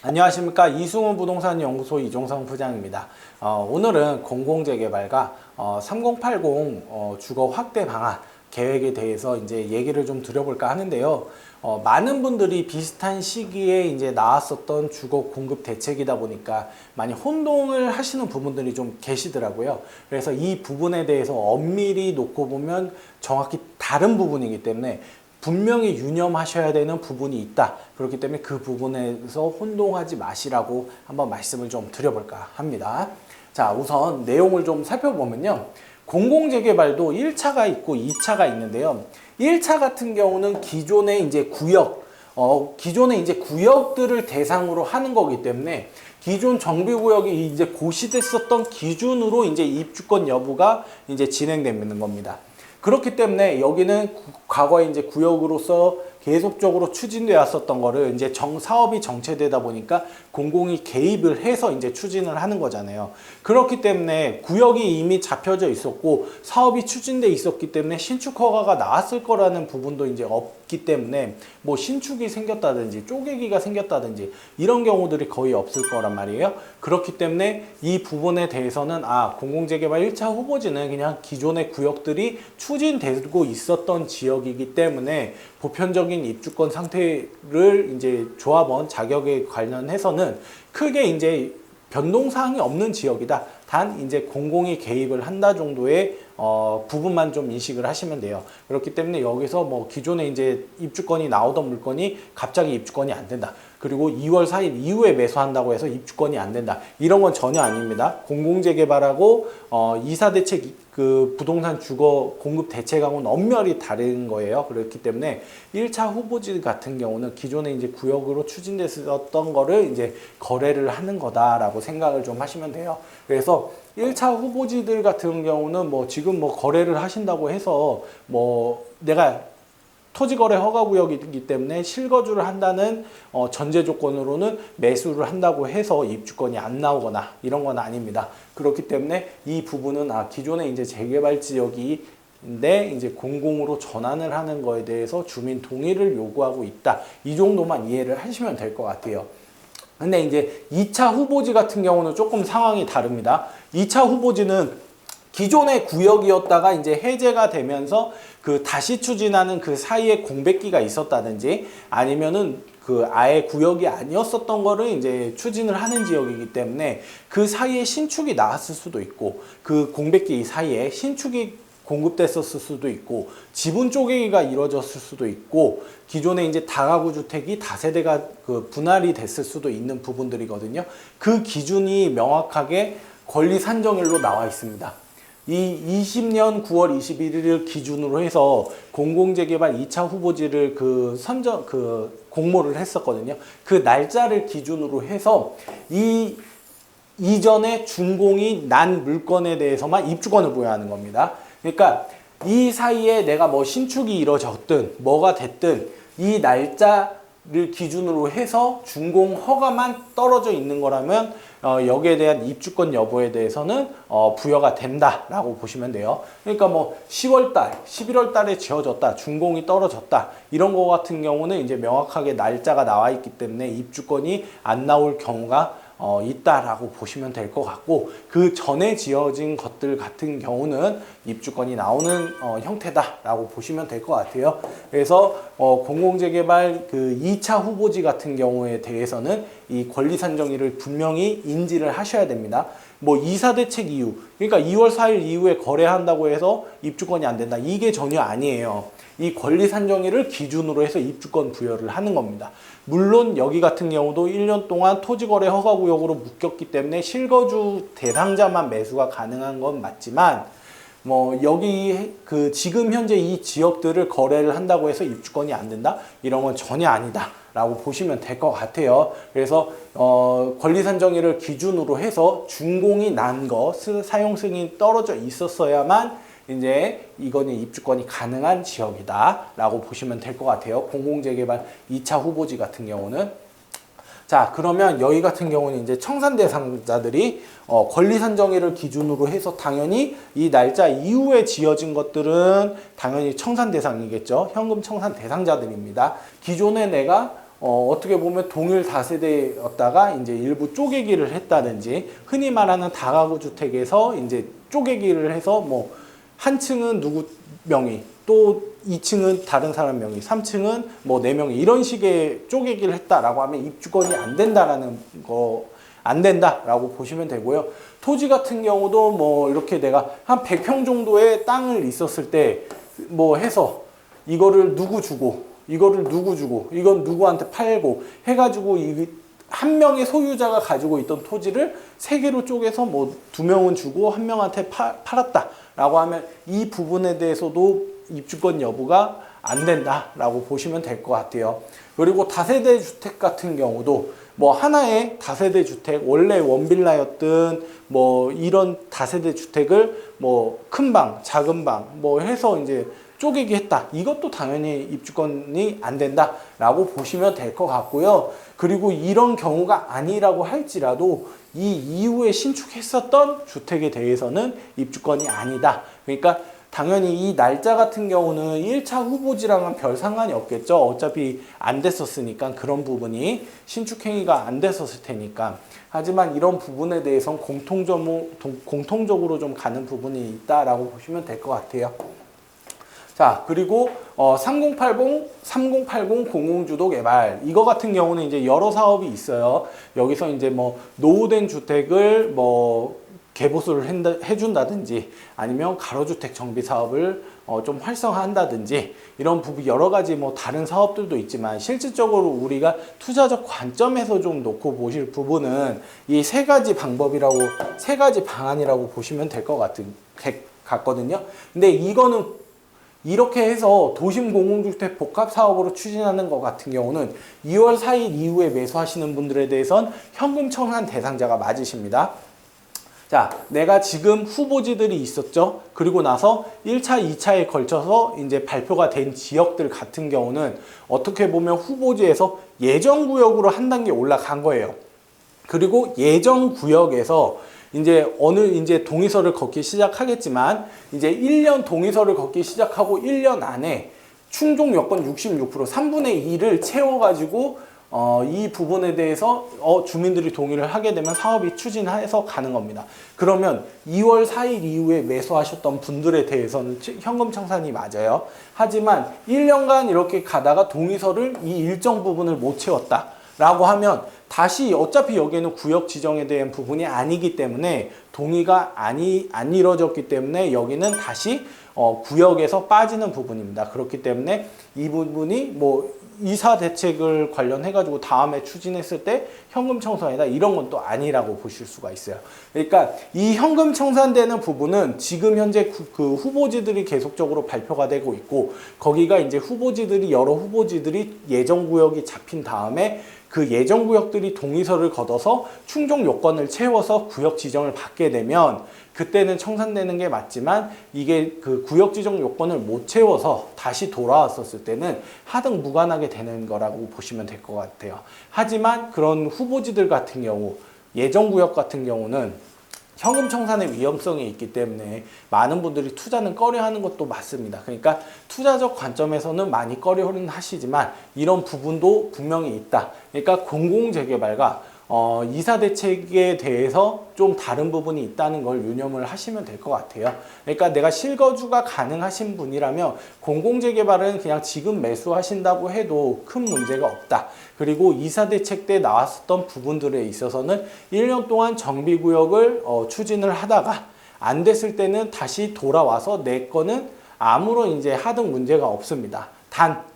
안녕하십니까. 이승훈 부동산 연구소 이종성 부장입니다. 오늘은 공공재개발과 3080 주거 확대 방안 계획에 대해서 이제 얘기를 좀 드려볼까 하는데요. 많은 분들이 비슷한 시기에 이제 나왔었던 주거 공급 대책이다 보니까 많이 혼동을 하시는 부분들이 좀 계시더라고요. 그래서 이 부분에 대해서 엄밀히 놓고 보면 정확히 다른 부분이기 때문에 분명히 유념하셔야 되는 부분이 있다. 그렇기 때문에 그 부분에서 혼동하지 마시라고 한번 말씀을 좀 드려볼까 합니다. 자, 우선 내용을 좀 살펴보면요. 공공재개발도 1차가 있고 2차가 있는데요. 1차 같은 경우는 기존의 이제 기존의 이제 구역들을 대상으로 하는 거기 때문에 기존 정비구역이 이제 고시됐었던 기준으로 이제 입주권 여부가 이제 진행되는 겁니다. 그렇기 때문에 여기는 과거에 이제 구역으로서 계속적으로 추진되었었던 거를 이제 사업이 정체되다 보니까 공공이 개입을 해서 이제 추진을 하는 거잖아요. 그렇기 때문에 구역이 이미 잡혀져 있었고 사업이 추진돼 있었기 때문에 신축 허가가 나왔을 거라는 부분도 이제 없기 때문에 뭐 신축이 생겼다든지 쪼개기가 생겼다든지 이런 경우들이 거의 없을 거란 말이에요. 그렇기 때문에 이 부분에 대해서는 공공재개발 1차 후보지는 그냥 기존의 구역들이 추진되고 있었던 지역이기 때문에 보편적인 입주권 상태를 이제 조합원 자격에 관련해서는 크게 이제 변동사항이 없는 지역이다. 단 이제 공공이 개입을 한다 정도의 부분만 좀 인식을 하시면 돼요. 그렇기 때문에 여기서 뭐 기존에 이제 입주권이 나오던 물건이 갑자기 입주권이 안 된다. 그리고 2월 4일 이후에 매수한다고 해서 입주권이 안 된다. 이런 건 전혀 아닙니다. 공공재개발하고 이사대책 그 부동산 주거 공급 대책하고는 엄밀히 다른 거예요. 그렇기 때문에 1차 후보지 같은 경우는 기존에 이제 구역으로 추진됐었던 거를 이제 거래를 하는 거다라고 생각을 좀 하시면 돼요. 그래서 1차 후보지들 같은 경우는 뭐 지금 뭐 거래를 하신다고 해서 뭐 내가 토지거래 허가구역이기 때문에 실거주를 한다는 전제 조건으로는 매수를 한다고 해서 입주권이 안 나오거나 이런 건 아닙니다. 그렇기 때문에 이 부분은 기존에 이제 재개발 지역인데 이제 공공으로 전환을 하는 거에 대해서 주민 동의를 요구하고 있다. 이 정도만 이해를 하시면 될 것 같아요. 근데 이제 2차 후보지 같은 경우는 조금 상황이 다릅니다. 2차 후보지는 기존의 구역이었다가 이제 해제가 되면서 그 다시 추진하는 그 사이에 공백기가 있었다든지 아니면은 그 아예 구역이 아니었었던 거를 이제 추진을 하는 지역이기 때문에 그 사이에 신축이 나왔을 수도 있고 그 공백기 사이에 신축이 공급됐었을 수도 있고 지분 쪼개기가 이루어졌을 수도 있고 기존에 이제 다가구 주택이 다세대가 그 분할이 됐을 수도 있는 부분들이거든요. 그 기준이 명확하게 권리 산정일로 나와 있습니다. 이 20년 9월 21일을 기준으로 해서 공공재개발 2차 후보지를 공모를 했었거든요. 그 날짜를 기준으로 해서 이전에 준공이 난 물건에 대해서만 입주권을 부여하는 겁니다. 그러니까 이 사이에 내가 뭐 신축이 이루어졌든 뭐가 됐든 이 날짜를 기준으로 해서 준공 허가만 떨어져 있는 거라면 여기에 대한 입주권 여부에 대해서는 부여가 된다라고 보시면 돼요. 그러니까 뭐 10월 달, 11월 달에 지어졌다, 준공이 떨어졌다 이런 거 같은 경우는 이제 명확하게 날짜가 나와 있기 때문에 입주권이 안 나올 경우가 있다라고 보시면 될 것 같고 그 전에 지어진 것들 같은 경우는 입주권이 나오는 형태다라고 보시면 될 것 같아요. 그래서 공공재개발 그 2차 후보지 같은 경우에 대해서는 이 권리 산정일을 분명히 인지를 하셔야 됩니다. 뭐 이사대책 이후, 그러니까 2월 4일 이후에 거래한다고 해서 입주권이 안 된다. 이게 전혀 아니에요. 이 권리 산정일을 기준으로 해서 입주권 부여를 하는 겁니다. 물론 여기 같은 경우도 1년 동안 토지거래 허가구역으로 묶였기 때문에 실거주 대상자만 매수가 가능한 건 맞지만 뭐 여기 그 지금 현재 이 지역들을 거래를 한다고 해서 입주권이 안 된다? 이런 건 전혀 아니다 라고 보시면 될 것 같아요. 그래서 권리 산정일을 기준으로 해서 준공이 난 거, 사용 승인이 떨어져 있었어야만 이제 이거는 입주권이 가능한 지역이다 라고 보시면 될 것 같아요. 공공재개발 2차 후보지 같은 경우는. 자, 그러면 여기 같은 경우는 이제 청산 대상자들이 권리 산정일을 기준으로 해서 당연히 이 날짜 이후에 지어진 것들은 당연히 청산 대상이겠죠. 현금 청산 대상자들입니다. 기존에 내가 어떻게 보면 동일 다세대였다가 이제 일부 쪼개기를 했다든지, 흔히 말하는 다가구 주택에서 이제 쪼개기를 해서 뭐 한 층은 누구 명의, 또 2층은 다른 사람 명의, 3층은 뭐 4명의, 이런 식의 쪼개기를 했다라고 하면 입주권이 안 된다라는 거, 안 된다라고 보시면 되고요. 토지 같은 경우도 뭐 이렇게 내가 한 100평 정도의 땅을 있었을 때 뭐 해서 이거를 누구 주고, 이거를 누구 주고, 이건 누구한테 팔고 해가지고 이 한 명의 소유자가 가지고 있던 토지를 3개로 쪼개서 뭐 2명은 주고 1명한테 팔았다라고 하면 이 부분에 대해서도 입주권 여부가 안 된다라고 보시면 될 것 같아요. 그리고 다세대 주택 같은 경우도 뭐 하나의 다세대 주택, 원래 원빌라였든 뭐 이런 다세대 주택을 뭐 큰 방, 작은 방 뭐 해서 이제 쪼개기 했다. 이것도 당연히 입주권이 안 된다라고 보시면 될 것 같고요. 그리고 이런 경우가 아니라고 할지라도 이 이후에 신축했었던 주택에 대해서는 입주권이 아니다. 그러니까 당연히 이 날짜 같은 경우는 1차 후보지랑은 별 상관이 없겠죠. 어차피 안 됐었으니까, 그런 부분이 신축행위가 안 됐었을 테니까. 하지만 이런 부분에 대해서는 공통적으로 좀 가는 부분이 있다라고 보시면 될 것 같아요. 자, 그리고 3080 공공주도 개발, 이거 같은 경우는 이제 여러 사업이 있어요. 여기서 이제 뭐 노후된 주택을 뭐 개보수를 해준다든지, 아니면 가로주택 정비 사업을 좀 활성화한다든지, 이런 부분 여러 가지 뭐 다른 사업들도 있지만, 실질적으로 우리가 투자적 관점에서 좀 놓고 보실 부분은 이 3가지 방법이라고, 3가지 방안이라고 보시면 될 것 같거든요. 근데 이거는 이렇게 해서 도심 공공주택 복합 사업으로 추진하는 것 같은 경우는 2월 4일 이후에 매수하시는 분들에 대해선 현금 청산 대상자가 맞으십니다. 자, 내가 지금 후보지들이 있었죠. 그리고 나서 1차, 2차에 걸쳐서 이제 발표가 된 지역들 같은 경우는 어떻게 보면 후보지에서 예정구역으로 한 단계 올라간 거예요. 그리고 예정구역에서 이제 동의서를 걷기 시작하겠지만, 이제 1년 동의서를 걷기 시작하고 1년 안에 충족 여건 66%, 3분의 2를 채워가지고 이 부분에 대해서 주민들이 동의를 하게 되면 사업이 추진해서 가는 겁니다. 그러면 2월 4일 이후에 매수하셨던 분들에 대해서는 현금 청산이 맞아요. 하지만 1년간 이렇게 가다가 동의서를 이 일정 부분을 못 채웠다 라고 하면, 다시 어차피 여기에는 구역 지정에 대한 부분이 아니기 때문에, 동의가 안 이루어졌기 때문에 여기는 다시 구역에서 빠지는 부분입니다. 그렇기 때문에 이 부분이 뭐 이사 대책을 관련해 가지고 다음에 추진했을 때 현금 청산이다, 이런 건 또 아니라고 보실 수가 있어요. 그러니까 이 현금 청산되는 부분은 지금 현재 그 후보지들이 계속적으로 발표가 되고 있고, 거기가 이제 여러 후보지들이 예정 구역이 잡힌 다음에 그 예정 구역들이 동의서를 걷어서 충족 요건을 채워서 구역 지정을 받게 되면, 그때는 청산되는 게 맞지만, 이게 그 구역 지정 요건을 못 채워서 다시 돌아왔었을 때는 하등 무관하게 되는 거라고 보시면 될 것 같아요. 하지만 그런 후보지들 같은 경우, 예정 구역 같은 경우는 현금 청산의 위험성이 있기 때문에 많은 분들이 투자는 꺼려하는 것도 맞습니다. 그러니까 투자적 관점에서는 많이 꺼려는 하시지만 이런 부분도 분명히 있다. 그러니까 공공재개발과 이사 대책에 대해서 좀 다른 부분이 있다는 걸 유념을 하시면 될 것 같아요. 그러니까 내가 실거주가 가능하신 분이라면 공공재개발은 그냥 지금 매수하신다고 해도 큰 문제가 없다. 그리고 이사 대책 때 나왔었던 부분들에 있어서는 1년 동안 정비구역을 추진을 하다가 안 됐을 때는 다시 돌아와서 내 거는 아무런 이제 하등 문제가 없습니다. 단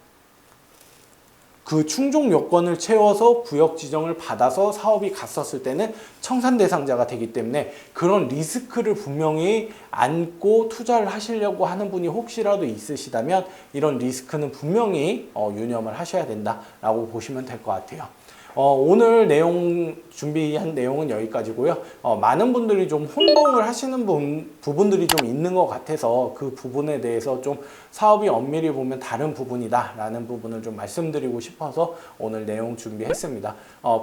그 충족 요건을 채워서 구역 지정을 받아서 사업이 갔었을 때는 청산 대상자가 되기 때문에, 그런 리스크를 분명히 안고 투자를 하시려고 하는 분이 혹시라도 있으시다면 이런 리스크는 분명히 유념을 하셔야 된다라고 보시면 될 것 같아요. 오늘 준비한 내용은 여기까지고요. 많은 분들이 좀 혼동을 하시는 부분들이 좀 있는 것 같아서 그 부분에 대해서 좀 사업이 엄밀히 보면 다른 부분이다 라는 부분을 좀 말씀드리고 싶어서 오늘 내용 준비했습니다.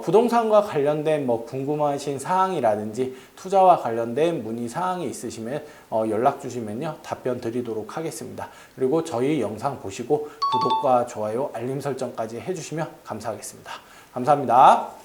부동산과 관련된 뭐 궁금하신 사항이라든지 투자와 관련된 문의 사항이 있으시면 연락 주시면요 답변 드리도록 하겠습니다. 그리고 저희 영상 보시고 구독과 좋아요, 알림 설정까지 해주시면 감사하겠습니다. 감사합니다.